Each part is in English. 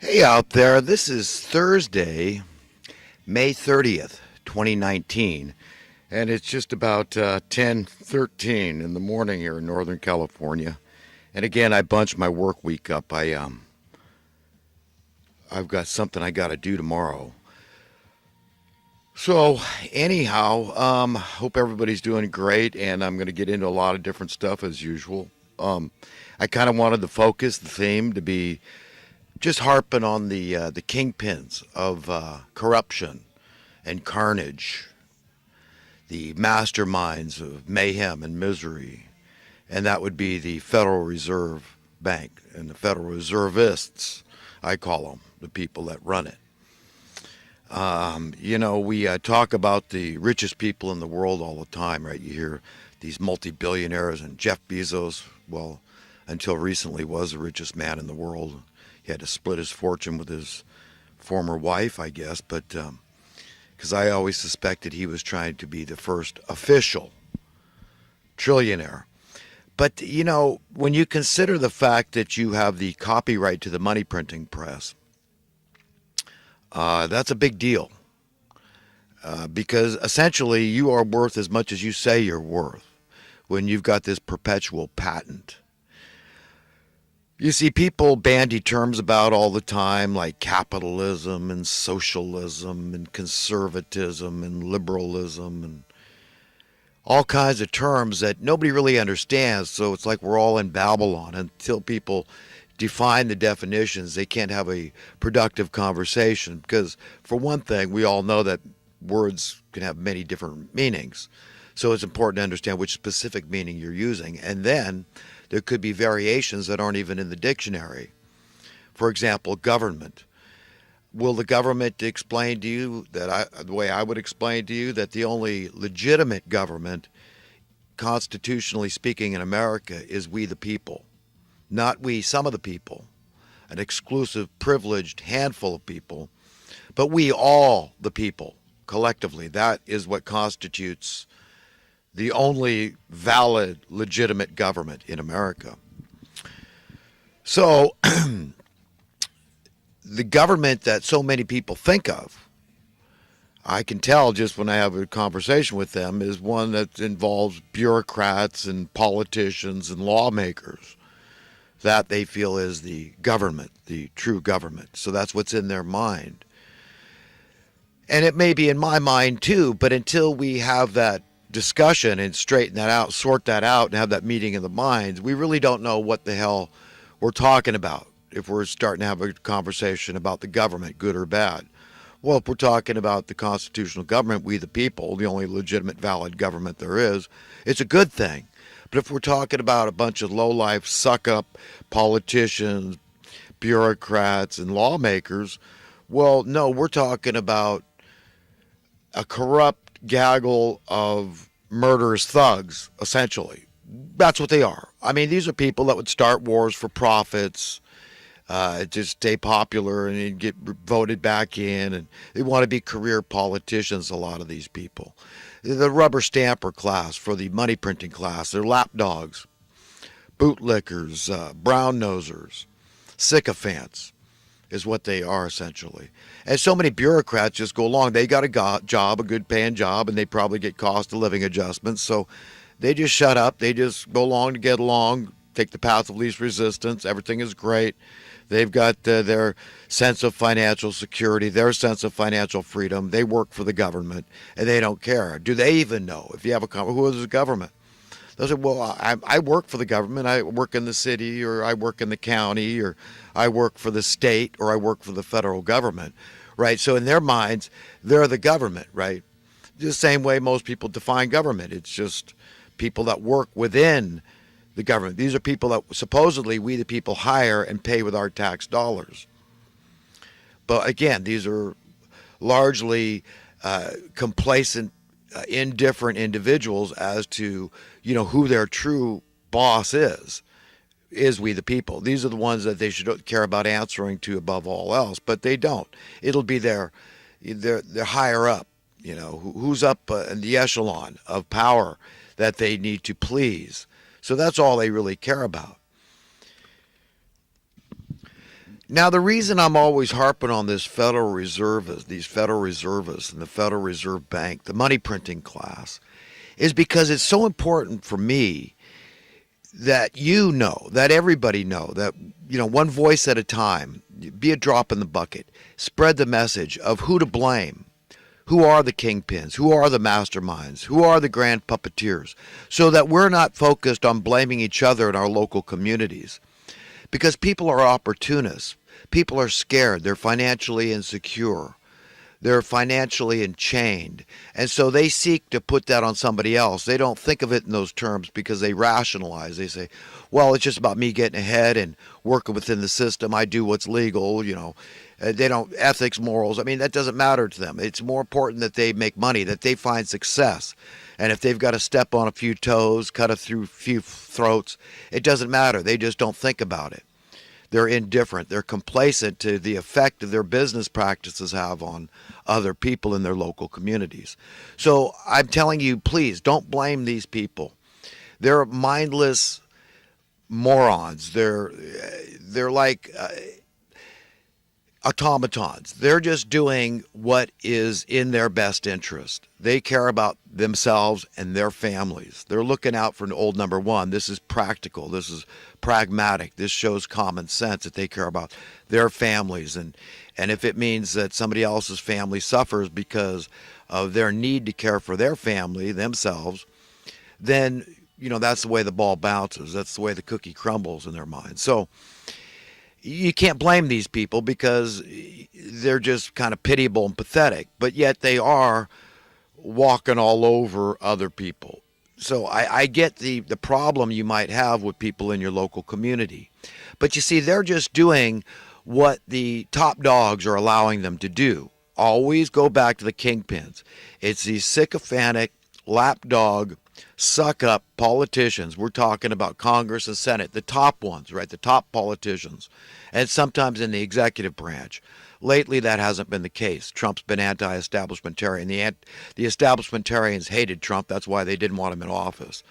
Hey out there, this is Thursday, May 30th, 2019, and it's just about 10:13 in the morning here in Northern California. And again, I bunched my work week up. I've got something I got to do tomorrow. So, anyhow, hope everybody's doing great, and I'm going to get into a lot of different stuff as usual. Um, I kind of wanted the focus, the theme, to be just harping on the kingpins of corruption and carnage, the masterminds of mayhem and misery, and that would be the Federal Reserve Bank and the Federal Reservists, I call them, the people that run it. We talk about the richest people in the world all the time, right? You hear these multi-billionaires, and Jeff Bezos, well, until recently was the richest man in the world. He had to split his fortune with his former wife, I guess, but because I always suspected he was trying to be the first official trillionaire. But, when you consider the fact that you have the copyright to the money printing press, that's a big deal because essentially you are worth as much as you say you're worth when you've got this perpetual patent. You see, people bandy terms about all the time like capitalism and socialism and conservatism and liberalism and all kinds of terms that nobody really understands. So it's like we're all in Babylon until people define the definitions. They can't have a productive conversation because, for one thing, we all know that words can have many different meanings. So it's important to understand which specific meaning you're using. And then there could be variations that aren't even in the dictionary. For example, government. Will the government explain to you the way I would explain to you that the only legitimate government, constitutionally speaking, in America is we the people? Not we, some of the people, an exclusive, privileged handful of people, but we all the people collectively. That is what constitutes the only valid, legitimate government in America. So, the government that so many people think of, I can tell just when I have a conversation with them, is one that involves bureaucrats and politicians and lawmakers. That they feel is the government, the true government. So that's what's in their mind. And it may be in my mind too, but until we have that discussion and straighten that out, sort that out, and have that meeting of the minds, we really don't know what the hell we're talking about if we're starting to have a conversation about the government, good or bad. Well, if we're talking about the constitutional government, we the people, the only legitimate, valid government there is, it's a good thing. But if we're talking about a bunch of low-life, suck-up politicians, bureaucrats, and lawmakers, well, no, we're talking about a corrupt gaggle of murderous thugs, essentially. That's what they are. I mean, these are people that would start wars for profits, just stay popular and get voted back in, and they want to be career politicians, a lot of these people. The rubber stamper class for the money printing class, they're lapdogs, bootlickers, brown nosers, sycophants is what they are essentially. And so many bureaucrats just go along. They got a job, a good paying job, and they probably get cost of living adjustments. So they just shut up. They just go along to get along, take the path of least resistance. Everything is great. They've got their sense of financial security, their sense of financial freedom. They work for the government, and they don't care. Do they even know? If you have who is the government? They'll say, well, I work for the government. I work in the city, or I work in the county, or I work for the state, or I work for the federal government, right? So in their minds, they're the government, right? The same way most people define government. It's just people that work within the government. These are people that supposedly we the people hire and pay with our tax dollars. But again, these are largely complacent, indifferent individuals as to who their true boss is we the people. These are the ones that they should care about answering to above all else, but they don't. It'll be their higher up, who's up in the echelon of power that they need to please. So that's all they really care about. Now, the reason I'm always harping on this Federal Reserve, these Federal Reservists and the Federal Reserve Bank, the money printing class, is because it's so important for me that that everybody know, that, one voice at a time, be a drop in the bucket, spread the message of who to blame, who are the kingpins, who are the masterminds, who are the grand puppeteers, so that we're not focused on blaming each other in our local communities. Because people are opportunists. People are scared. They're financially insecure. They're financially enchained. And so they seek to put that on somebody else. They don't think of it in those terms because they rationalize. They say, well, it's just about me getting ahead and working within the system. I do what's legal, They don't, ethics, morals. I mean, that doesn't matter to them. It's more important that they make money, that they find success. And if they've got to step on a few toes, cut a few throats, it doesn't matter. They just don't think about it. They're indifferent. They're complacent to the effect that their business practices have on other people in their local communities. So I'm telling you, please don't blame these people. They're mindless morons. They're like automatons. They're just doing what is in their best interest. They care about themselves and their families. They're looking out for an old number one. This is practical. This is pragmatic. This shows common sense that they care about their families. And if it means that somebody else's family suffers because of their need to care for their family, themselves, then, that's the way the ball bounces. That's the way the cookie crumbles in their mind. So you can't blame these people because they're just kind of pitiable and pathetic, but yet they are walking all over other people. So I get the problem you might have with people in your local community. But you see, they're just doing what the top dogs are allowing them to do. Always go back to the kingpins. It's these sycophantic, lapdog, suck-up politicians. We're talking about Congress and Senate, the top ones, right? The top politicians, and sometimes in the executive branch. Lately, that hasn't been the case. Trump's been anti-establishmentarian. The establishmentarians hated Trump. That's why they didn't want him in office.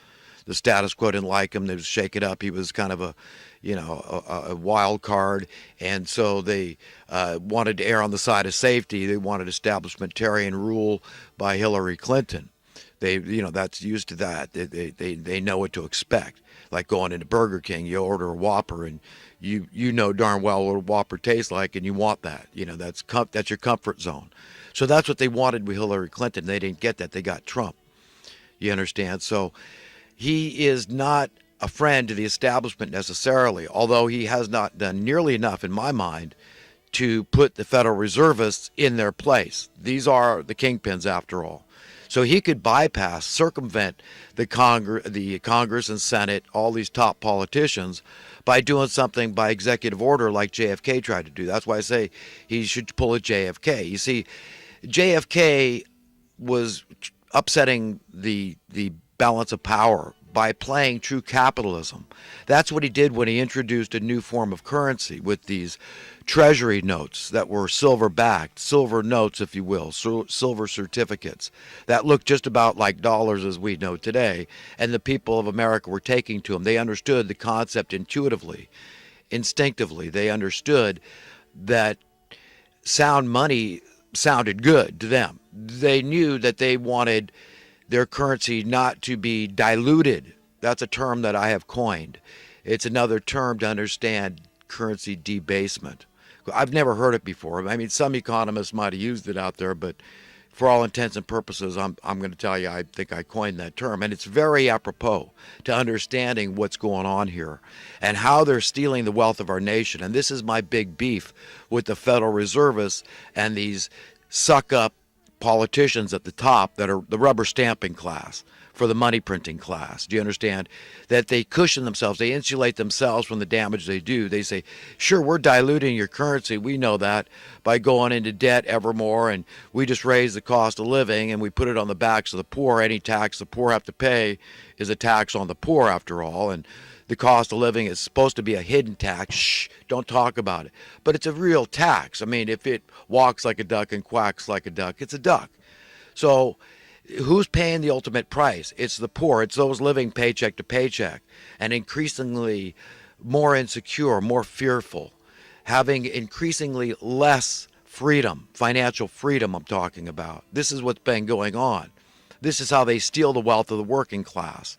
The status quo didn't like him. They would shake it up. He was kind of a wild card, and so they wanted to err on the side of safety. They wanted establishmentarian rule by Hillary Clinton. That's used to that. They know what to expect. Like going into Burger King, you order a Whopper, and you know darn well what a Whopper tastes like, and you want that. That's your comfort zone. So that's what they wanted with Hillary Clinton. They didn't get that. They got Trump. You understand? So he is not a friend to the establishment necessarily, although he has not done nearly enough, in my mind, to put the Federal Reservists in their place. These are the kingpins, after all. So he could circumvent the Congress and Senate, all these top politicians, by doing something by executive order like JFK tried to do. That's why I say he should pull a JFK. You see, JFK was upsetting the balance of power by playing true capitalism. That's what he did when he introduced a new form of currency with these treasury notes that were silver-backed, silver notes, if you will, silver certificates that looked just about like dollars as we know today. And the people of America were taking to them. They understood the concept intuitively, instinctively. They understood that sound money sounded good to them. They knew that they wanted their currency not to be diluted. That's a term that I have coined. It's another term to understand currency debasement. I've never heard it before. I mean, some economists might have used it out there, but for all intents and purposes, I'm going to tell you, I think I coined that term. And it's very apropos to understanding what's going on here and how they're stealing the wealth of our nation. And this is my big beef with the Federal Reservists and these suck-up politicians at the top that are the rubber stamping class for the money printing class. Do you understand? That they cushion themselves, they insulate themselves from the damage they do. They say, sure, we're diluting your currency. We know that by going into debt ever more, and we just raise the cost of living and we put it on the backs of the poor. Any tax the poor have to pay is a tax on the poor, after all. And the cost of living is supposed to be a hidden tax. Shh, don't talk about it. But it's a real tax. I mean, if it walks like a duck and quacks like a duck, it's a duck. So who's paying the ultimate price? It's the poor. It's those living paycheck to paycheck and increasingly more insecure, more fearful, having increasingly less freedom, financial freedom I'm talking about. This is what's been going on. This is how they steal the wealth of the working class.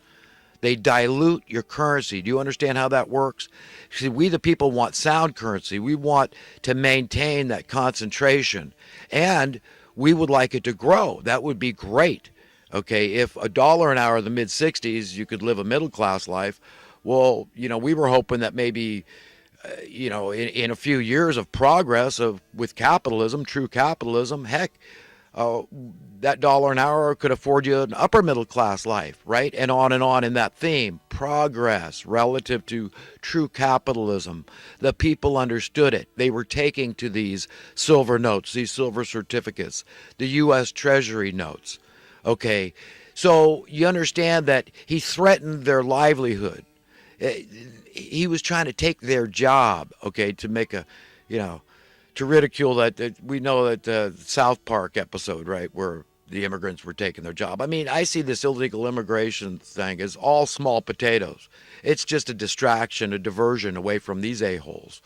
They dilute your currency. Do you understand how that works? See, we the people want sound currency. We want to maintain that concentration. And we would like it to grow. That would be great. Okay, if $1 an hour in the mid 60s, you could live a middle class life. Well, we were hoping that maybe, in a few years of progress with capitalism, true capitalism, heck, that $1 an hour could afford you an upper middle class life, right? And on in that theme. Progress relative to true capitalism. The people understood it. They were taking to these silver notes, these silver certificates, the U.S. Treasury notes. Okay, so you understand that he threatened their livelihood. He was trying to take their job, okay, to make to ridicule that. We know that the South Park episode, right, where the immigrants were taking their job. I mean, I see this illegal immigration thing as all small potatoes. It's just a distraction, a diversion away from these a-holes.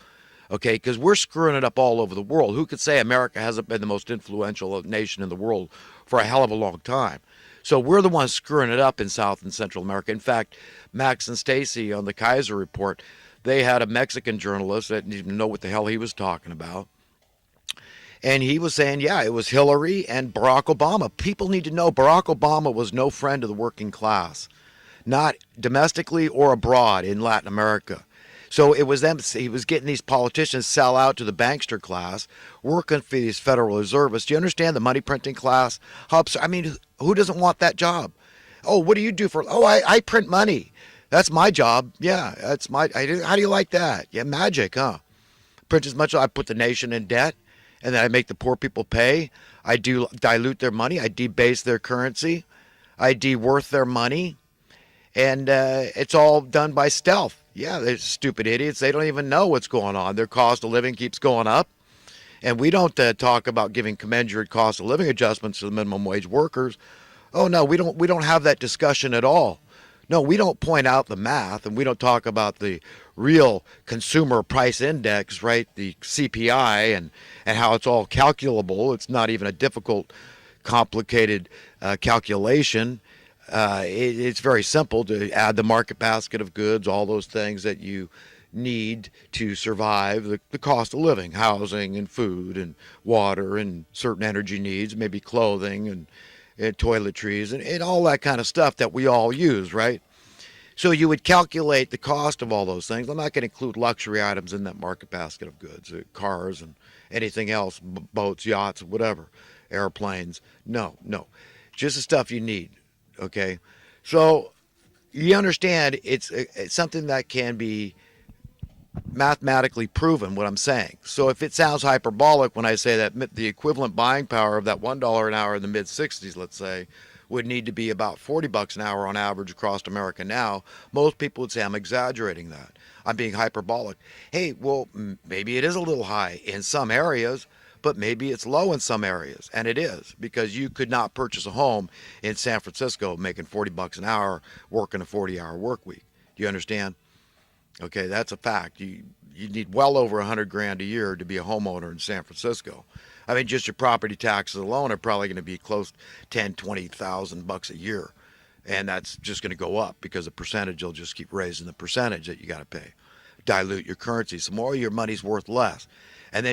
Okay, because we're screwing it up all over the world. Who could say America hasn't been the most influential nation in the world for a hell of a long time? So we're the ones screwing it up in South and Central America. In fact, Max and Stacy on the Kaiser Report, they had a Mexican journalist that didn't even know what the hell he was talking about. And he was saying, yeah, it was Hillary and Barack Obama. People need to know Barack Obama was no friend of the working class, not domestically or abroad in Latin America. So it was them. He was getting these politicians sell out to the bankster class, working for these Federal Reservists. Do you understand the money printing class? I mean, who doesn't want that job? Oh, what do you do for? Oh, I print money. That's my job. Yeah, that's my. How do you like that? Yeah, magic, huh? Print as much. I put the nation in debt, and then I make the poor people pay. I do dilute their money. I debase their currency. I de-worth their money, and it's all done by stealth. Yeah, they're stupid idiots. They don't even know what's going on. Their cost of living keeps going up. And we don't talk about giving commensurate cost of living adjustments to the minimum wage workers. Oh, no, we don't have that discussion at all. No, we don't point out the math, and we don't talk about the real consumer price index, right, the CPI, and how it's all calculable. It's not even a difficult, complicated calculation. It's very simple to add the market basket of goods, all those things that you need to survive, the cost of living, housing and food and water and certain energy needs, maybe clothing and toiletries and all that kind of stuff that we all use, right? So you would calculate the cost of all those things. I'm not going to include luxury items in that market basket of goods, cars and anything else, boats, yachts, whatever, airplanes. No. Just the stuff you need. Okay, so you understand it's something that can be mathematically proven, what I'm saying. So if it sounds hyperbolic when I say that the equivalent buying power of that $1 an hour in the mid 60s, let's say, would need to be about $40 an hour on average across America now, most people would say I'm exaggerating that. I'm being hyperbolic. Hey, well, maybe it is a little high in some areas, but maybe it's low in some areas, and it is, because you could not purchase a home in San Francisco making $40 an hour working a 40-hour work week. Do you understand? Okay, that's a fact. You need well over $100,000 a year to be a homeowner in San Francisco. I mean, just your property taxes alone are probably going to be close to $10,000-$20,000 a year, and that's just going to go up because the percentage will just keep raising the percentage that you got to pay. Dilute your currency, so more of your money's worth less. And then